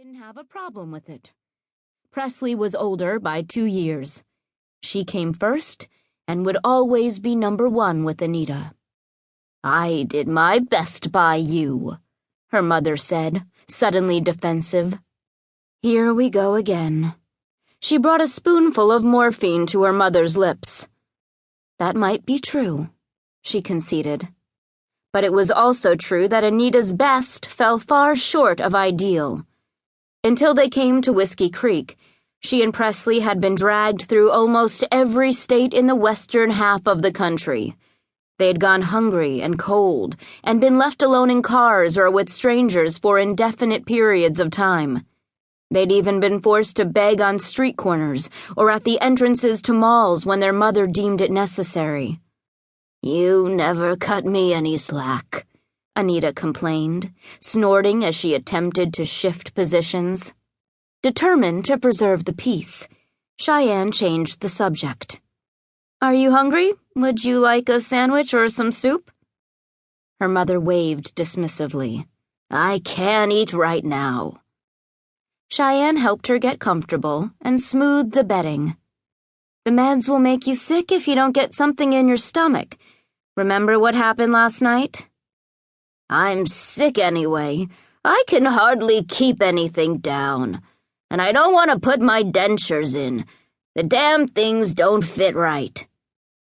didn't have a problem with it. Presley was older by 2 years. She came first and would always be number one with Anita. "I did my best by you," her mother said, suddenly defensive. Here we go again. She brought a spoonful of morphine to her mother's lips. That might be true, she conceded. But it was also true that Anita's best fell far short of ideal. Until they came to Whiskey Creek, she and Presley had been dragged through almost every state in the western half of the country. They had gone hungry and cold and been left alone in cars or with strangers for indefinite periods of time. They'd even been forced to beg on street corners or at the entrances to malls when their mother deemed it necessary. "You never cut me any slack," Anita complained, snorting as she attempted to shift positions. Determined to preserve the peace, Cheyenne changed the subject. "Are you hungry? Would you like a sandwich or some soup?" Her mother waved dismissively. "I can't eat right now." Cheyenne helped her get comfortable and smoothed the bedding. "The meds will make you sick if you don't get something in your stomach. Remember what happened last night?" "I'm sick anyway. I can hardly keep anything down. And I don't want to put my dentures in. The damn things don't fit right.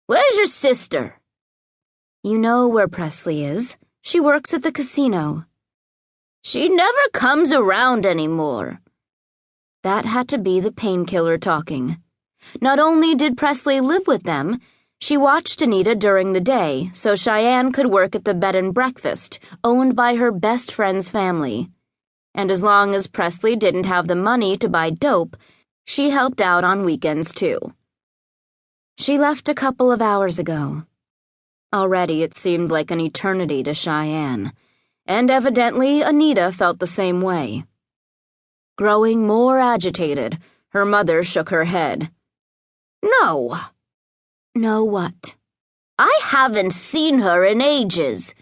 Where's your sister?" "You know where Presley is. She works at the casino." "She never comes around anymore." That had to be the painkiller talking. Not only did Presley live with them, she watched Anita during the day so Cheyenne could work at the bed and breakfast owned by her best friend's family. And as long as Presley didn't have the money to buy dope, she helped out on weekends too. She left a couple of hours ago. Already it seemed like an eternity to Cheyenne, and evidently Anita felt the same way. Growing more agitated, her mother shook her head. "No." "No what?" "I haven't seen her in ages.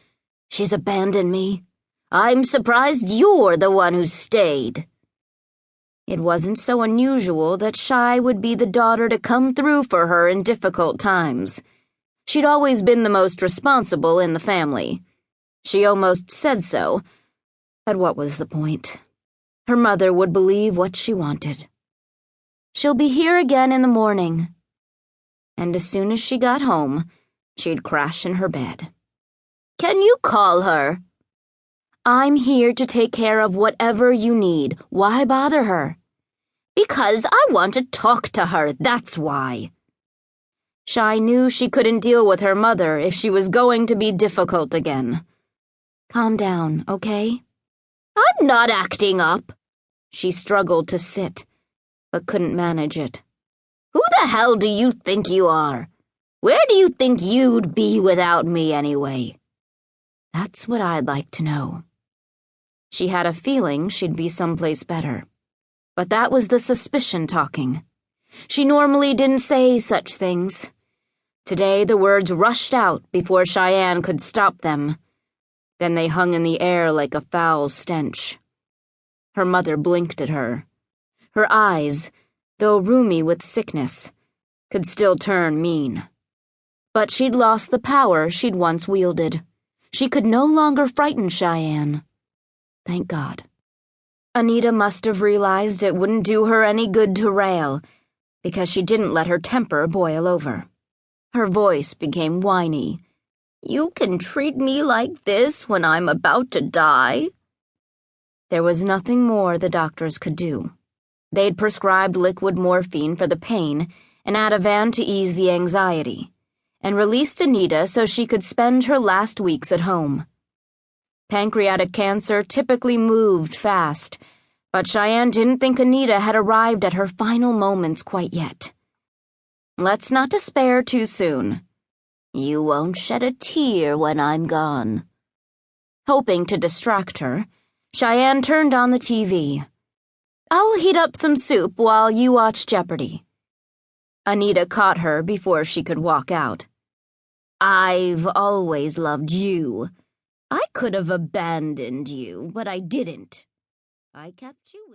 She's abandoned me. I'm surprised you're the one who stayed." It wasn't so unusual that Shy would be the daughter to come through for her in difficult times. She'd always been the most responsible in the family. She almost said so, but what was the point? Her mother would believe what she wanted. "She'll be here again in the morning." And as soon as she got home, she'd crash in her bed. "Can you call her?" "I'm here to take care of whatever you need. Why bother her?" "Because I want to talk to her, that's why." Shy knew she couldn't deal with her mother if she was going to be difficult again. "Calm down, okay?" "I'm not acting up." She struggled to sit, but couldn't manage it. "Who the hell do you think you are? Where do you think you'd be without me anyway?" "That's what I'd like to know." She had a feeling she'd be someplace better. But that was the suspicion talking. She normally didn't say such things. Today the words rushed out before Cheyenne could stop them. Then they hung in the air like a foul stench. Her mother blinked at her. Her eyes, though rheumy with sickness, could still turn mean. But she'd lost the power she'd once wielded. She could no longer frighten Cheyenne. Thank God. Anita must have realized it wouldn't do her any good to rail, because she didn't let her temper boil over. Her voice became whiny. "You can treat me like this when I'm about to die?" There was nothing more the doctors could do. They'd prescribed liquid morphine for the pain and Ativan to ease the anxiety, and released Anita so she could spend her last weeks at home. Pancreatic cancer typically moved fast, but Cheyenne didn't think Anita had arrived at her final moments quite yet. Let's not despair too soon. "You won't shed a tear when I'm gone." Hoping to distract her, Cheyenne turned on the TV. "I'll heat up some soup while you watch Jeopardy." Anita caught her before she could walk out. "I've always loved you. I could have abandoned you, but I didn't. I kept you with